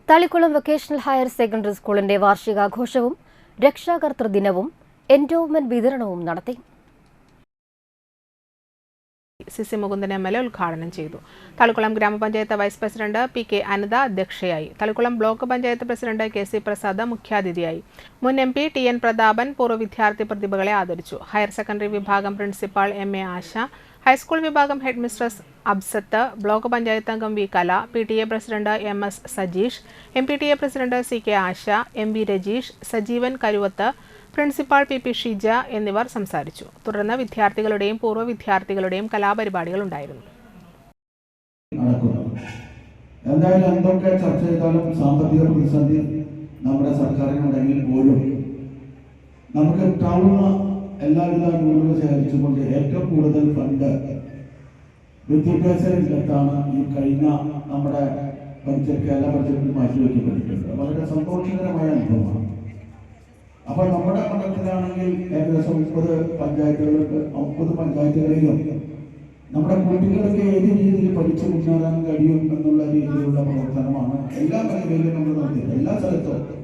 Thalikkulam vocational higher secondary സ്കൂളിന്റെ വാർഷികാഘോഷവും രക്ഷാകർതൃ ദിനവും endowment വിതരണവും നടത്തി. സിസി മുകുന്ദൻ MLA ഉദ്ഘാടനം ചെയ്തു. തളിക്കുളം ഗ്രാമപഞ്ചായത്ത് വൈസ് പ്രസിഡന്റ് PK അനിത അധ്യക്ഷയായി. Thalikkulam block panchayat president KC Prasad മുഖ്യാതിഥിയായി. മുൻ MP TN പ്രതാപൻ പൂർവ്വ വിദ്യാർത്ഥി പ്രതിഭകളെ ആദരിച്ചു. ഹയർ സെക്കൻഡറി വിഭാഗം പ്രിൻസിപ്പാൾ MA ആശ, ഹൈസ്കൂൾ വിഭാഗം headmistress Absath, block panchayat അംഗം V Kala, PTA president MS Sajeesh, MPTA president CK Asha, MV Rajeesh, Sajeevan Karuvath, principal PP Sheeja എന്നിവർ സംസാരിച്ചു. തുടർന്ന് വിദ്യാർത്ഥികളുടെയും പൂർവ്വ വിദ്യാർത്ഥികളുടെയും കലാപരിപാടികൾ ഉണ്ടായിരുന്നു. എന്തായാലും എന്തൊക്കെ ചർച്ച ചെയ്താലും സാമ്പത്തിക പ്രതിസന്ധി നമ്മുടെ സർക്കാരിനുണ്ടെങ്കിൽ പോലും നമുക്ക് കിട്ടാവുന്ന എല്ലാവിധ നൂലുകൾ ശേഖരിച്ചുകൊണ്ട് ഏറ്റവും കൂടുതൽ ഫണ്ട് വിദ്യാഭ്യാസ രംഗത്താണ് ഈ കഴിഞ്ഞ നമ്മുടെ കേരള ബഡ്ജറ്റിൽ മാറ്റിവെക്കപ്പെട്ടിട്ടുണ്ട്. വളരെ സന്തോഷകരമായ അനുഭവമാണ്. അപ്പോൾ നമ്മുടെ മണ്ഡലത്തിലാണെങ്കിൽ ഏകദേശം 30 പഞ്ചായത്തുകളിലും നമ്മുടെ കുട്ടികൾക്ക് ഏത് രീതിയിൽ പഠിച്ചു മുന്നേറാൻ കഴിയും എന്നുള്ള രീതിയിലുള്ള പ്രവർത്തനമാണ് എല്ലാ മേഖലയിലും നമ്മൾ നടത്തിയത്. എല്ലാ സ്ഥലത്തും